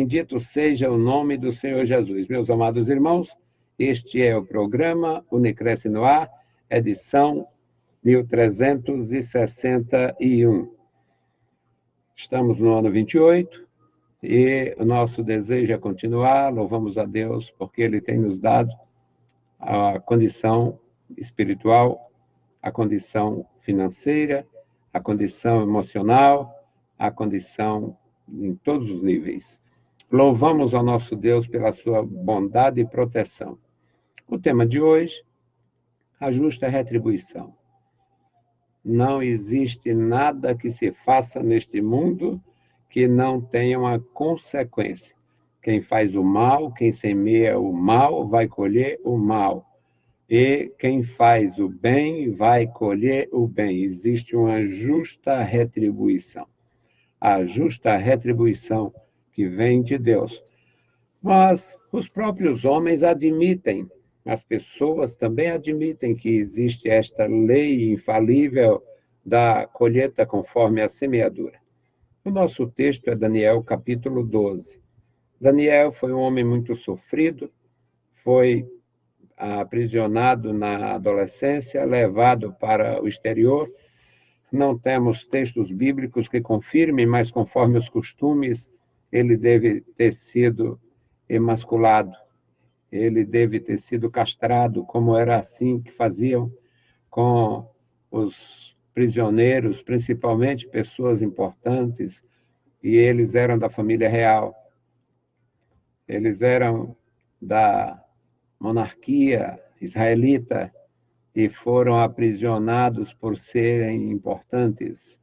Bendito seja o nome do Senhor Jesus. Meus amados irmãos, este é o programa Unicresce no Ar, edição 1361. Estamos no ano 28 e o nosso desejo é continuar. Louvamos a Deus porque Ele tem nos dado a condição espiritual, a condição financeira, a condição emocional, a condição em todos os níveis. Louvamos ao nosso Deus pela sua bondade e proteção. O tema de hoje, a justa retribuição. Não existe nada que se faça neste mundo que não tenha uma consequência. Quem faz o mal, quem semeia o mal, vai colher o mal. E quem faz o bem, vai colher o bem. Existe uma justa retribuição. A justa retribuição que vem de Deus. Mas os próprios homens admitem, as pessoas também admitem que existe esta lei infalível da colheita conforme a semeadura. O nosso texto é Daniel, capítulo 12. Daniel foi um homem muito sofrido, foi aprisionado na adolescência, levado para o exterior. Não temos textos bíblicos que confirmem, mas conforme os costumes, ele deve ter sido emasculado, ele deve ter sido castrado, como era assim que faziam com os prisioneiros, principalmente pessoas importantes, e eles eram da família real, eles eram da monarquia israelita e foram aprisionados por serem importantes.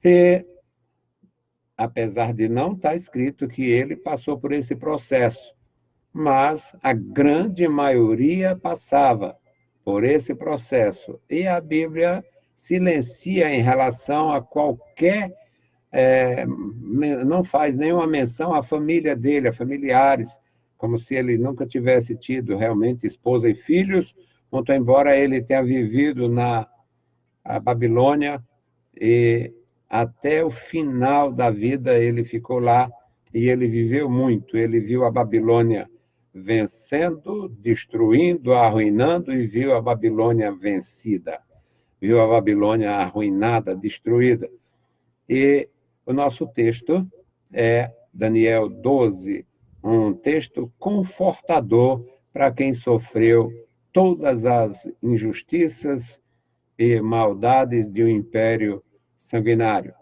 E, apesar de não estar escrito que ele passou por esse processo, mas a grande maioria passava por esse processo. E a Bíblia silencia em relação a qualquer... não faz nenhuma menção à família dele, a familiares, como se ele nunca tivesse tido realmente esposa e filhos, muito embora ele tenha vivido na Babilônia e até o final da vida ele ficou lá e ele viveu muito. Ele viu a Babilônia vencendo, destruindo, arruinando e viu a Babilônia vencida. Viu a Babilônia arruinada, destruída. E o nosso texto é Daniel 12, um texto confortador para quem sofreu todas as injustiças e maldades de um império sanguinário.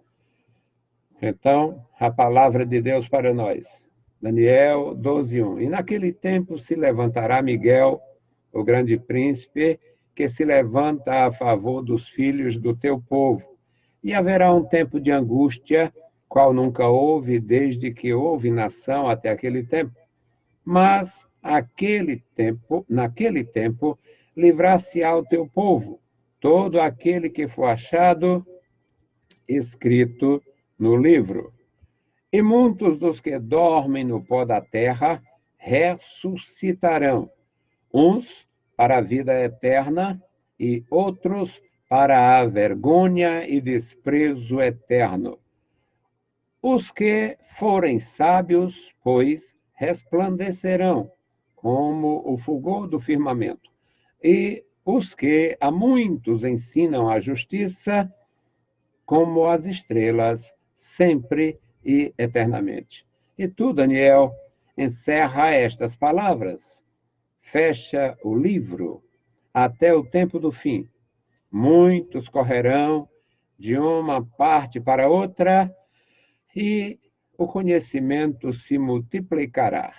Então, a palavra de Deus para nós. Daniel 12:1. E naquele tempo se levantará Miguel, o grande príncipe, que se levanta a favor dos filhos do teu povo. E haverá um tempo de angústia, qual nunca houve desde que houve nação até aquele tempo. Mas naquele tempo, livrar-se-á o teu povo, todo aquele que for achado escrito no livro. E muitos dos que dormem no pó da terra ressuscitarão, uns para a vida eterna e outros para a vergonha e desprezo eterno. Os que forem sábios, pois, resplandecerão como o fulgor do firmamento. E os que a muitos ensinam a justiça, como as estrelas, sempre e eternamente. E tu, Daniel, encerra estas palavras. Fecha o livro até o tempo do fim. Muitos correrão de uma parte para outra e o conhecimento se multiplicará.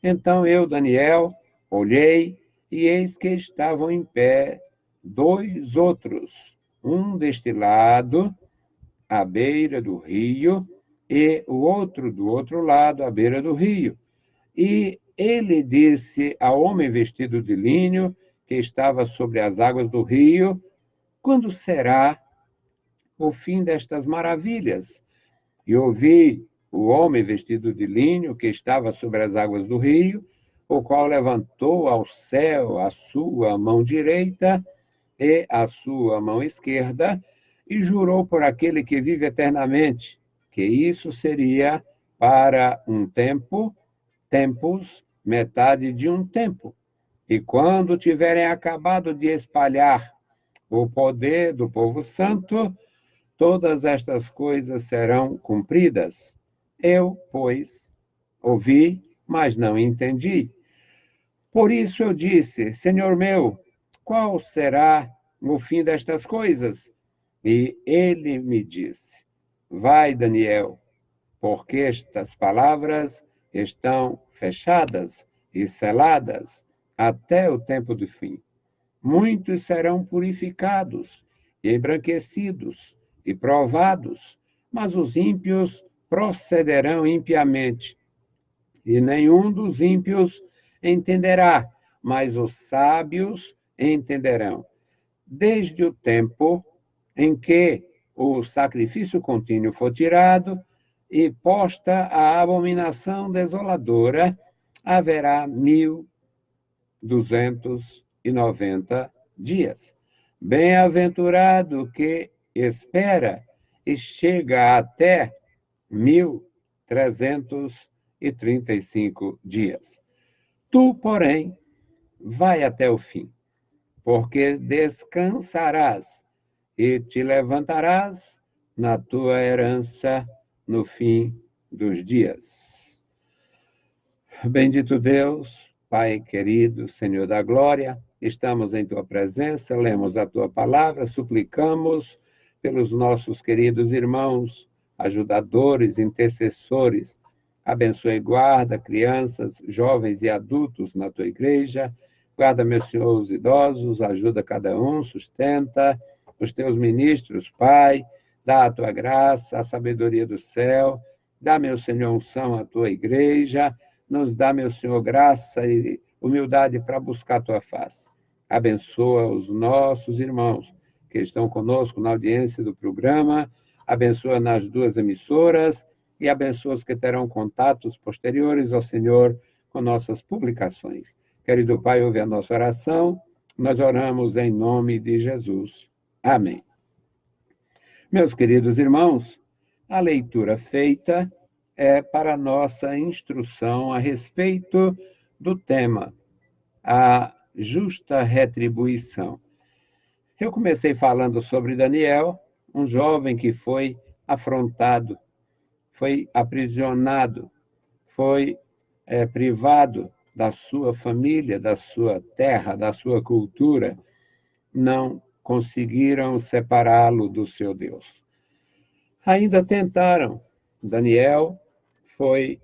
Então eu, Daniel, olhei e eis que estavam em pé 2 outros, um deste lado, à beira do rio, e o outro do outro lado, à beira do rio. E ele disse ao homem vestido de linho, que estava sobre as águas do rio, quando será o fim destas maravilhas? E ouvi o homem vestido de linho, que estava sobre as águas do rio, o qual levantou ao céu a sua mão direita e a sua mão esquerda, e jurou por aquele que vive eternamente, que isso seria para um tempo, tempos, metade de um tempo. E quando tiverem acabado de espalhar o poder do povo santo, todas estas coisas serão cumpridas. Eu, pois, ouvi, mas não entendi. Por isso eu disse: Senhor meu, qual será o fim destas coisas? E ele me disse: Vai, Daniel, porque estas palavras estão fechadas e seladas até o tempo do fim. Muitos serão purificados, e embranquecidos e provados, mas os ímpios procederão impiamente, e nenhum dos ímpios entenderá, mas os sábios entenderão. Desde o tempo em que o sacrifício contínuo for tirado e posta a abominação desoladora, haverá 1290 dias. Bem-aventurado que espera e chega até 1335 dias. Tu, porém, vai até o fim, porque descansarás e te levantarás na tua herança no fim dos dias. Bendito Deus, Pai querido, Senhor da glória, estamos em tua presença, lemos a tua palavra, suplicamos pelos nossos queridos irmãos, ajudadores, intercessores. Abençoe e guarda crianças, jovens e adultos na tua igreja. Guarda, meu Senhor, os idosos, ajuda cada um, sustenta os teus ministros, Pai. Dá a tua graça, a sabedoria do céu. Dá, meu Senhor, unção à tua igreja. Nos dá, meu Senhor, graça e humildade para buscar a tua face. Abençoa os nossos irmãos que estão conosco na audiência do programa. Abençoa nas duas emissoras e abençoa os que terão contatos posteriores ao Senhor com nossas publicações. Querido Pai, ouve a nossa oração. Nós oramos em nome de Jesus. Amém. Meus queridos irmãos, a leitura feita é para nossa instrução a respeito do tema, a justa retribuição. Eu comecei falando sobre Daniel, um jovem que foi afrontado, foi aprisionado, foi privado da sua família, da sua terra, da sua cultura, não conseguiram separá-lo do seu Deus. Ainda tentaram. Daniel foi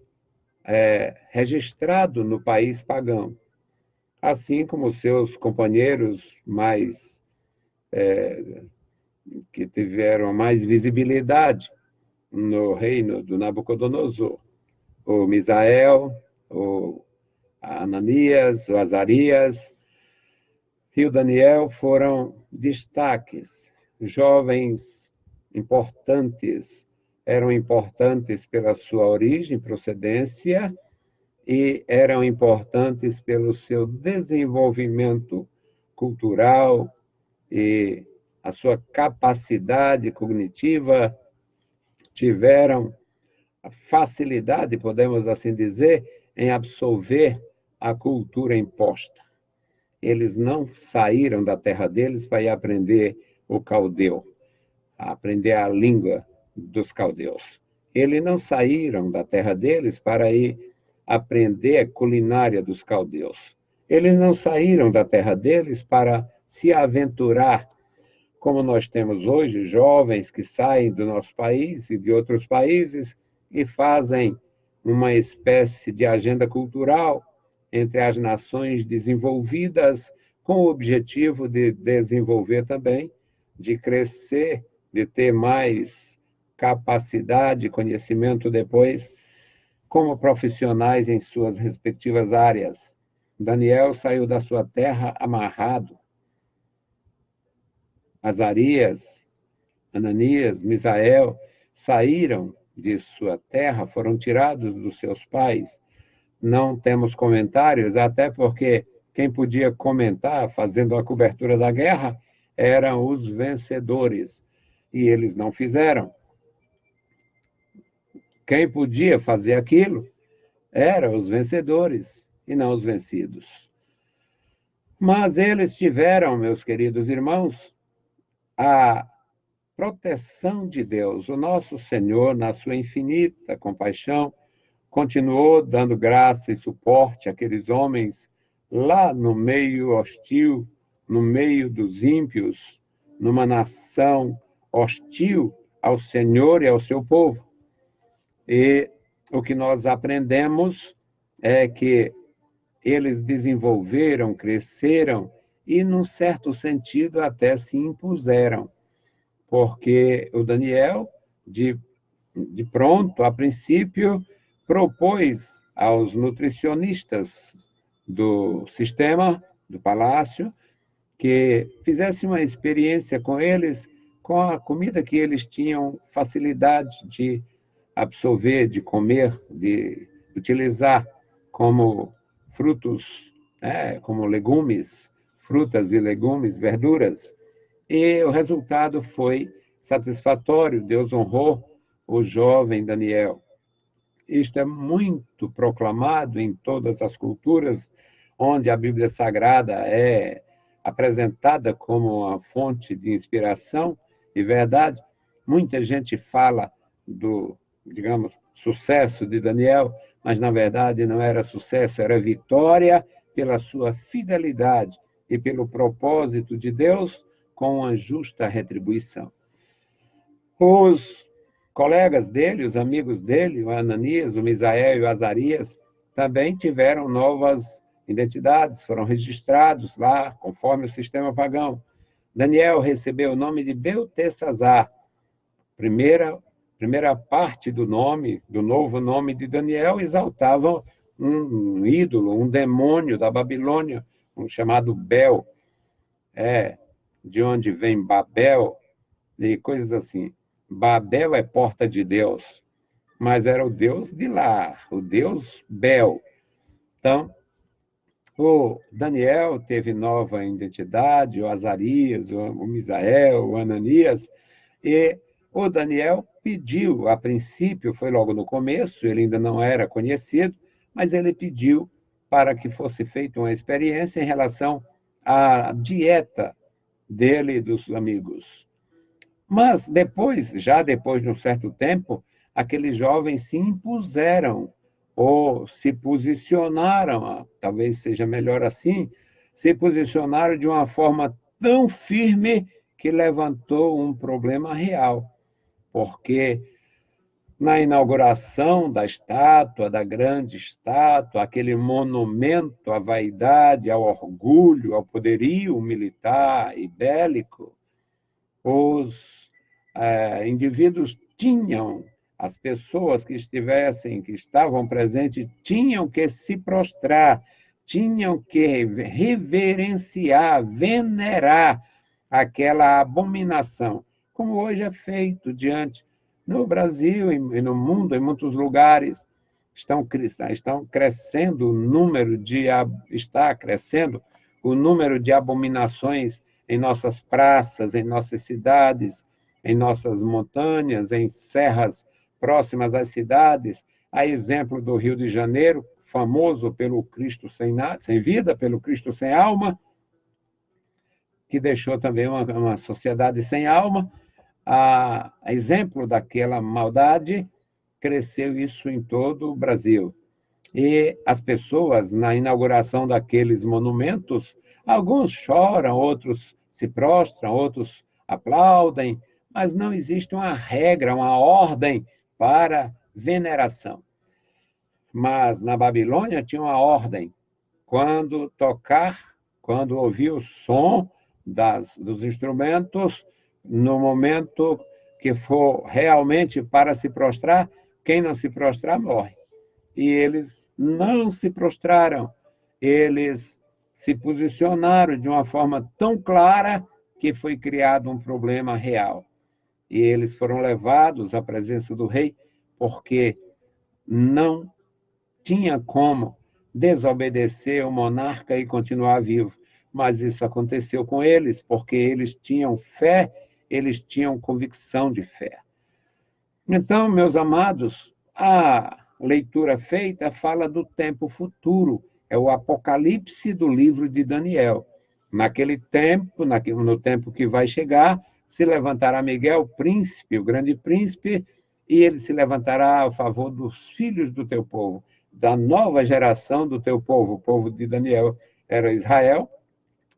registrado no país pagão, assim como seus companheiros que tiveram mais visibilidade no reino do Nabucodonosor, o Misael, o Ananias, o Azarias e o Daniel foram destaques, jovens importantes, eram importantes pela sua origem, procedência, e eram importantes pelo seu desenvolvimento cultural e a sua capacidade cognitiva, tiveram a facilidade, podemos assim dizer, em absorver a cultura imposta. Eles não saíram da terra deles para ir aprender o caldeu, aprender a língua dos caldeus. Eles não saíram da terra deles para ir aprender a culinária dos caldeus. Eles não saíram da terra deles para se aventurar, como nós temos hoje, jovens que saem do nosso país e de outros países e fazem uma espécie de agenda cultural entre as nações desenvolvidas, com o objetivo de desenvolver também, de crescer, de ter mais capacidade e conhecimento depois, como profissionais em suas respectivas áreas. Daniel saiu da sua terra amarrado. Azarias, Ananias, Misael saíram de sua terra, foram tirados dos seus pais. Não temos comentários, até porque quem podia comentar, fazendo a cobertura da guerra, eram os vencedores, e eles não fizeram. Quem podia fazer aquilo eram os vencedores e não os vencidos. Mas eles tiveram, meus queridos irmãos, a proteção de Deus. O nosso Senhor, na sua infinita compaixão, continuou dando graça e suporte àqueles homens lá no meio hostil, no meio dos ímpios, numa nação hostil ao Senhor e ao seu povo. E o que nós aprendemos é que eles desenvolveram, cresceram e, num certo sentido, até se impuseram. Porque o Daniel, de pronto, a princípio, propôs aos nutricionistas do sistema, do palácio, que fizesse uma experiência com eles, com a comida que eles tinham facilidade de absorver, de comer, de utilizar como frutos, como legumes, frutas e legumes, verduras. E o resultado foi satisfatório. Deus honrou o jovem Daniel. Isto é muito proclamado em todas as culturas onde a Bíblia Sagrada é apresentada como uma fonte de inspiração e verdade. Muita gente fala do, digamos, sucesso de Daniel, mas na verdade não era sucesso, era vitória pela sua fidelidade e pelo propósito de Deus com uma justa retribuição. Os colegas dele, os amigos dele, o Ananias, o Misael e o Azarias, também tiveram novas identidades, foram registrados lá, conforme o sistema pagão. Daniel recebeu o nome de Beltesazar, primeira parte do nome, do novo nome de Daniel, exaltava um ídolo, um demônio da Babilônia, um chamado Bel, de onde vem Babel, e coisas assim. Babel é porta de Deus, mas era o Deus de lá, o Deus Bel. Então, o Daniel teve nova identidade, o Azarias, o Misael, o Ananias, e o Daniel pediu, a princípio, foi logo no começo, ele ainda não era conhecido, mas ele pediu para que fosse feita uma experiência em relação à dieta dele e dos amigos. Mas depois, já depois de um certo tempo, aqueles jovens se impuseram ou se posicionaram, talvez seja melhor assim, se posicionaram de uma forma tão firme que levantou um problema real. Porque na inauguração da estátua, da grande estátua, aquele monumento à vaidade, ao orgulho, ao poderio militar e bélico, os indivíduos tinham, as pessoas que estavam presentes, tinham que se prostrar, tinham que reverenciar, venerar aquela abominação, como hoje é feito no Brasil e no mundo, em muitos lugares, estão crescendo está crescendo o número de abominações em nossas praças, em nossas cidades, em nossas montanhas, em serras próximas às cidades, a exemplo do Rio de Janeiro, famoso pelo Cristo sem vida, pelo Cristo sem alma, que deixou também uma sociedade sem alma. A exemplo daquela maldade, cresceu isso em todo o Brasil. E as pessoas, na inauguração daqueles monumentos, alguns choram, outros se prostram, outros aplaudem, mas não existe uma regra, uma ordem para veneração. Mas na Babilônia tinha uma ordem. Quando ouvir o som dos instrumentos, no momento que for realmente para se prostrar, quem não se prostrar morre. E eles não se prostraram, eles se posicionaram de uma forma tão clara que foi criado um problema real. E eles foram levados à presença do rei, porque não tinha como desobedecer o monarca e continuar vivo. Mas isso aconteceu com eles, porque eles tinham fé, eles tinham convicção de fé. Então, meus amados, A leitura feita fala do tempo futuro, é o apocalipse do livro de Daniel. Naquele tempo, no tempo que vai chegar, se levantará Miguel, príncipe, o grande príncipe, e ele se levantará a favor dos filhos do teu povo, da nova geração do teu povo. O povo de Daniel era Israel,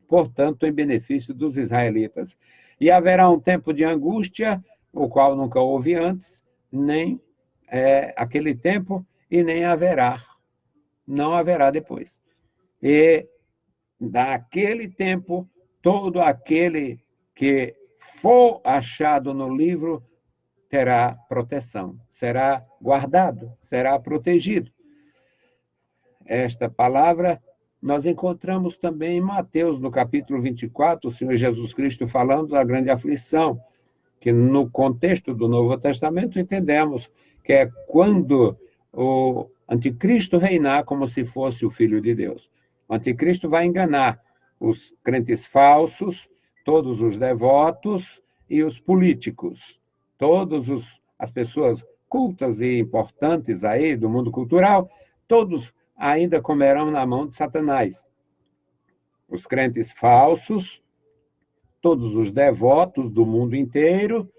portanto, em benefício dos israelitas. E haverá um tempo de angústia, o qual nunca houve antes, nem aquele tempo, e nem haverá. Não haverá depois. E daquele tempo, todo aquele que for achado no livro terá proteção, será guardado, será protegido. Esta palavra nós encontramos também em Mateus, no capítulo 24, o Senhor Jesus Cristo falando da grande aflição, que no contexto do Novo Testamento entendemos que é quando o anticristo reinar como se fosse o Filho de Deus. O anticristo vai enganar os crentes falsos, todos os devotos e os políticos, as pessoas cultas e importantes aí do mundo cultural, todos ainda comerão na mão de Satanás. Os crentes falsos, todos os devotos do mundo inteiro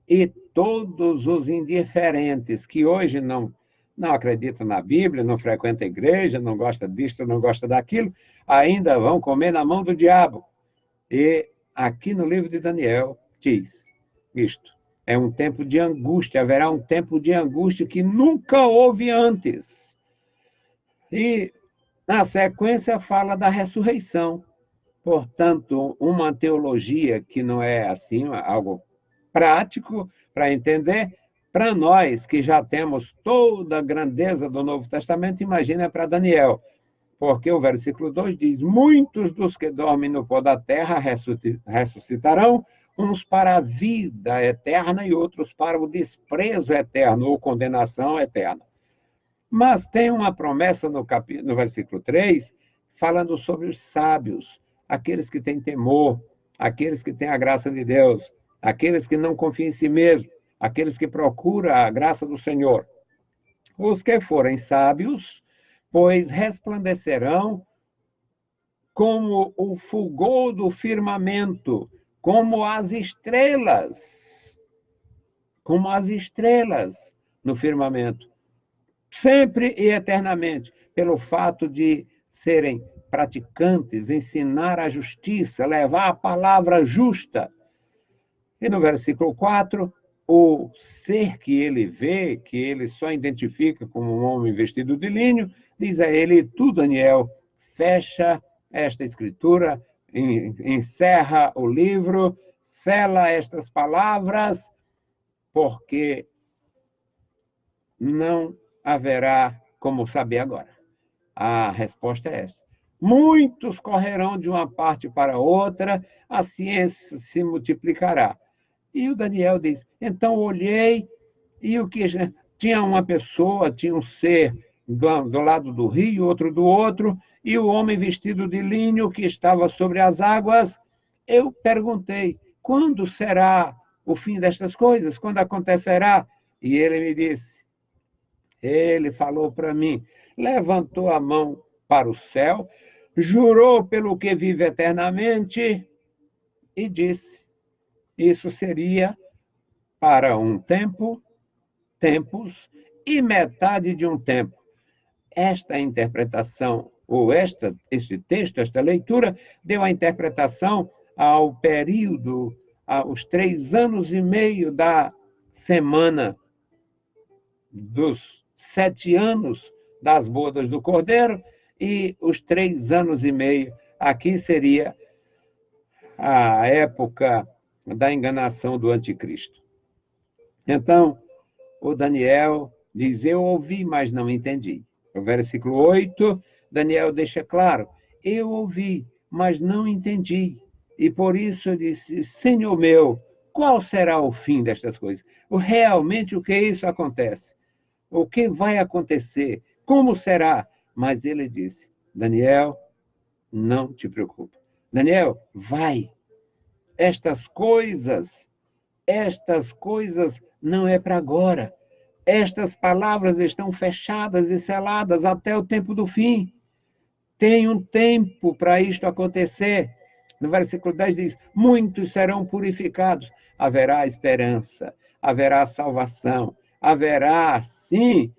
e todos os indiferentes que hoje não acreditam na Bíblia, não frequentam a igreja, não gostam disto, não gostam daquilo, ainda vão comer na mão do diabo. E aqui no livro de Daniel diz isto. É um tempo de angústia, haverá um tempo de angústia que nunca houve antes. E, na sequência, fala da ressurreição. Portanto, uma teologia que não é assim, algo prático para entender, para nós que já temos toda a grandeza do Novo Testamento, imagina para Daniel. Porque o versículo 2 diz: muitos dos que dormem no pó da terra ressuscitarão, uns para a vida eterna e outros para o desprezo eterno ou condenação eterna. Mas tem uma promessa no versículo 3, falando sobre os sábios, aqueles que têm temor, aqueles que têm a graça de Deus, aqueles que não confiam em si mesmo, aqueles que procuram a graça do Senhor. Os que forem sábios, pois resplandecerão como o fulgor do firmamento, como as estrelas no firmamento, sempre e eternamente, pelo fato de serem praticantes, ensinar a justiça, levar a palavra justa. E no versículo 4, o ser que ele vê, que ele só identifica como um homem vestido de linho, diz a ele: tu, Daniel, fecha esta escritura, encerra o livro, sela estas palavras, porque não haverá como saber agora. A resposta é esta. Muitos correrão de uma parte para outra, a ciência se multiplicará. E o Daniel diz: então olhei, e o que tinha uma pessoa, tinha um ser do lado do rio, outro do outro, e o homem vestido de linho que estava sobre as águas. Eu perguntei: quando será o fim destas coisas? Quando acontecerá? E ele me disse, ele falou para mim, levantou a mão para o céu, jurou pelo que vive eternamente e disse: isso seria para um tempo, tempos e metade de um tempo. Esta interpretação, ou este texto, esta leitura, deu a interpretação ao período, aos 3 anos e meio da semana dos 7 anos das bodas do Cordeiro e os 3 anos e meio. Aqui seria a época da enganação do anticristo. Então, o Daniel diz: eu ouvi, mas não entendi. O versículo 8, Daniel deixa claro: eu ouvi, mas não entendi. E por isso eu disse: Senhor meu, qual será o fim destas coisas? Realmente o que é isso acontece? O que vai acontecer? Como será? Mas ele disse: Daniel, não te preocupe. Daniel, vai. Estas coisas não é para agora. Estas palavras estão fechadas e seladas até o tempo do fim. Tem um tempo para isto acontecer. No versículo 10 diz: muitos serão purificados. Haverá esperança, haverá salvação, haverá, sim,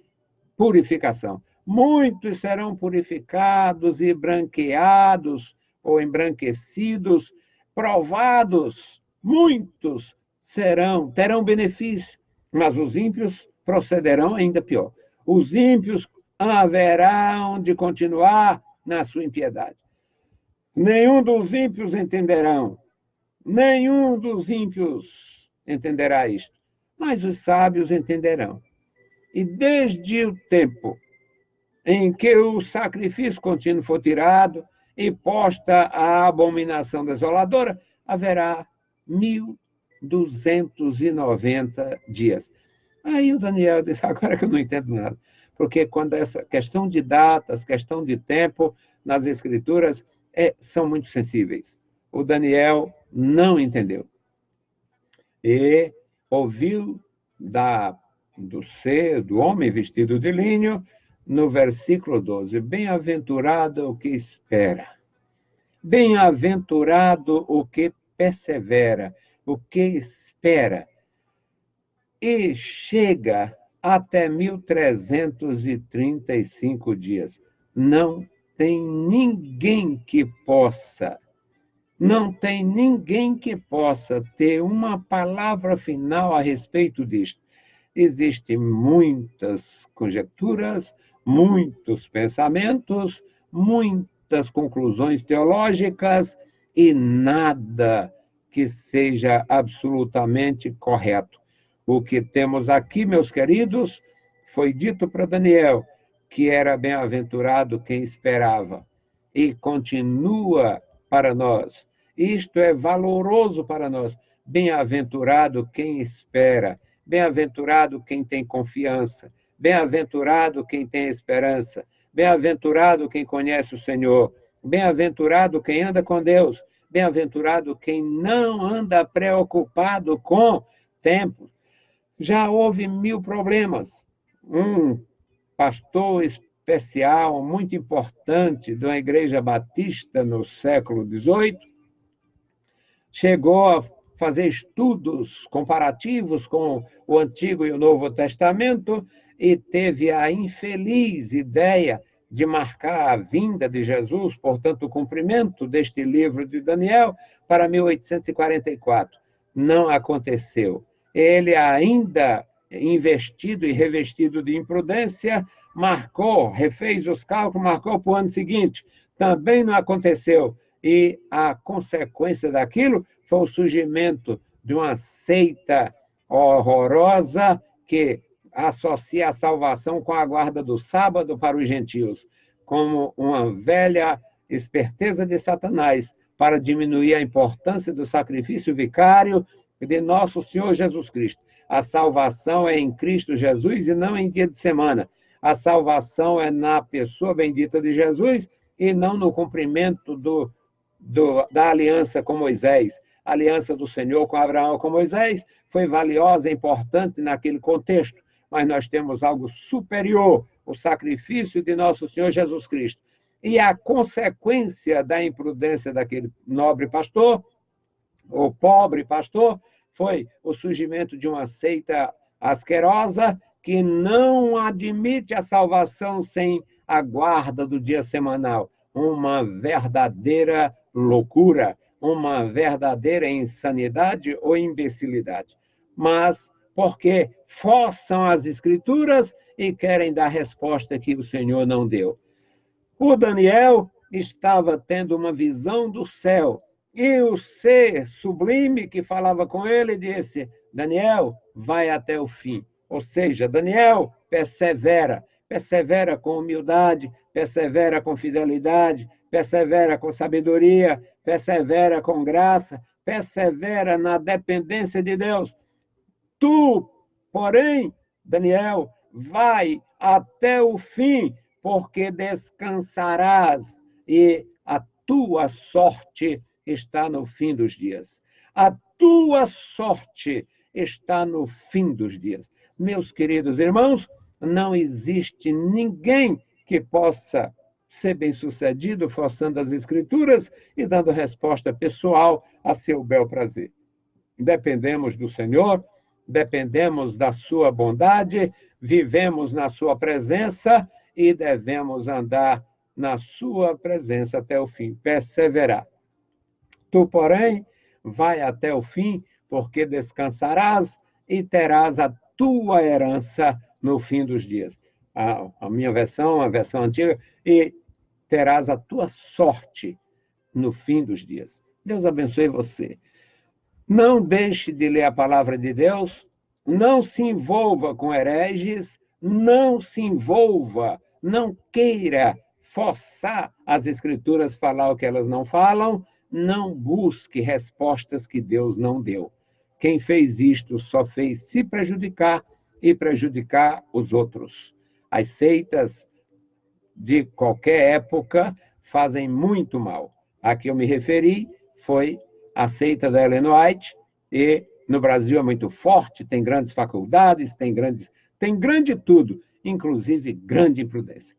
purificação. Muitos serão purificados e branqueados ou embranquecidos, provados. Muitos terão benefício, mas os ímpios procederão ainda pior. Os ímpios haverão de continuar na sua impiedade. Nenhum dos ímpios entenderão. Nenhum dos ímpios entenderá isto. Mas os sábios entenderão. E desde o tempo em que o sacrifício contínuo for tirado e posta a abominação desoladora, haverá 1290 dias. Aí o Daniel disse: agora que eu não entendo nada. Porque quando essa questão de datas, questão de tempo, nas Escrituras, são muito sensíveis. O Daniel não entendeu. E ouviu do homem vestido de linho, no versículo 12: bem-aventurado o que espera, bem-aventurado o que persevera, o que espera, e chega até 1335 dias. Não tem ninguém que possa ter uma palavra final a respeito disto. Existem muitas conjecturas, muitos pensamentos, muitas conclusões teológicas e nada que seja absolutamente correto. O que temos aqui, meus queridos, foi dito para Daniel, que era bem-aventurado quem esperava, e continua para nós. Isto é valoroso para nós. Bem-aventurado quem espera, bem-aventurado quem tem confiança, bem-aventurado quem tem esperança, bem-aventurado quem conhece o Senhor, bem-aventurado quem anda com Deus, bem-aventurado quem não anda preocupado com tempo. Já houve 1000 problemas. Um pastor especial, muito importante, de uma igreja batista no século XVIII, chegou a fazer estudos comparativos com o Antigo e o Novo Testamento e teve a infeliz ideia de marcar a vinda de Jesus, portanto, o cumprimento deste livro de Daniel, para 1844. Não aconteceu. Ele, ainda investido e revestido de imprudência, refez os cálculos, marcou para o ano seguinte. Também não aconteceu. E a consequência daquilo foi o surgimento de uma seita horrorosa que associa a salvação com a guarda do sábado para os gentios, como uma velha esperteza de Satanás para diminuir a importância do sacrifício vicário de nosso Senhor Jesus Cristo. A salvação é em Cristo Jesus e não em dia de semana. A salvação é na pessoa bendita de Jesus e não no cumprimento da aliança com Moisés. A aliança do Senhor com Abraão, com Moisés, foi valiosa e importante naquele contexto, mas nós temos algo superior, o sacrifício de nosso Senhor Jesus Cristo. E a consequência da imprudência daquele nobre pastor, o pobre pastor, foi o surgimento de uma seita asquerosa que não admite a salvação sem a guarda do dia semanal. Uma verdadeira loucura, uma verdadeira insanidade ou imbecilidade. Mas porque forçam as Escrituras e querem dar resposta que o Senhor não deu. O Daniel estava tendo uma visão do céu, e o ser sublime que falava com ele disse: Daniel, vai até o fim. Ou seja, Daniel, persevera com humildade, persevera com fidelidade, persevera com sabedoria, persevera com graça, persevera na dependência de Deus. Tu, porém, Daniel, vai até o fim, porque descansarás e a tua sorte está no fim dos dias. A tua sorte está no fim dos dias. Meus queridos irmãos, não existe ninguém que possa ser bem-sucedido forçando as Escrituras e dando resposta pessoal a seu bel prazer. Dependemos do Senhor, dependemos da sua bondade, vivemos na sua presença e devemos andar na sua presença até o fim, perseverar. Tu, porém, vai até o fim, porque descansarás e terás a tua herança no fim dos dias. A minha versão, a versão antiga, e terás a tua sorte no fim dos dias. Deus abençoe você. Não deixe de ler a palavra de Deus, não se envolva com hereges, não se envolva, não queira forçar as Escrituras a falar o que elas não falam, não busque respostas que Deus não deu. Quem fez isto só fez se prejudicar e prejudicar os outros. As seitas de qualquer época fazem muito mal. A que eu me referi foi a seita da Ellen White, e no Brasil é muito forte, tem grandes faculdades, tem grande tudo, inclusive grande imprudência.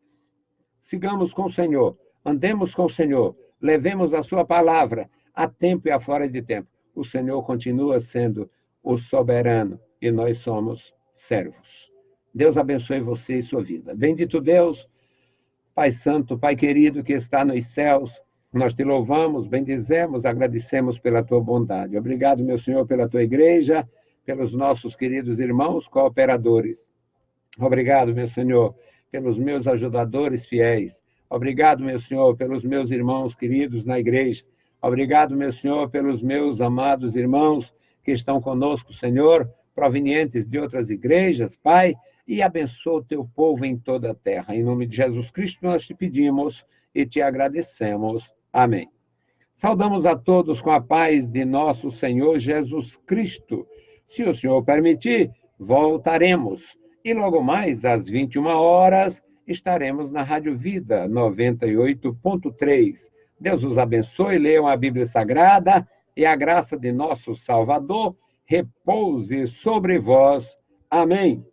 Sigamos com o Senhor, andemos com o Senhor, levemos a sua palavra a tempo e a fora de tempo. O Senhor continua sendo o soberano e nós somos servos. Deus abençoe você e sua vida. Bendito Deus, Pai Santo, Pai querido que está nos céus, nós te louvamos, bendizemos, agradecemos pela tua bondade. Obrigado, meu Senhor, pela tua igreja, pelos nossos queridos irmãos cooperadores. Obrigado, meu Senhor, pelos meus ajudadores fiéis. Obrigado, meu Senhor, pelos meus irmãos queridos na igreja. Obrigado, meu Senhor, pelos meus amados irmãos que estão conosco, Senhor, provenientes de outras igrejas, Pai, e abençoa o teu povo em toda a terra. Em nome de Jesus Cristo nós te pedimos e te agradecemos. Amém. Saudamos a todos com a paz de nosso Senhor Jesus Cristo. Se o Senhor permitir, voltaremos. E logo mais, às 21 horas, estaremos na Rádio Vida 98.3. Deus os abençoe, leiam a Bíblia Sagrada e a graça de nosso Salvador repouse sobre vós. Amém.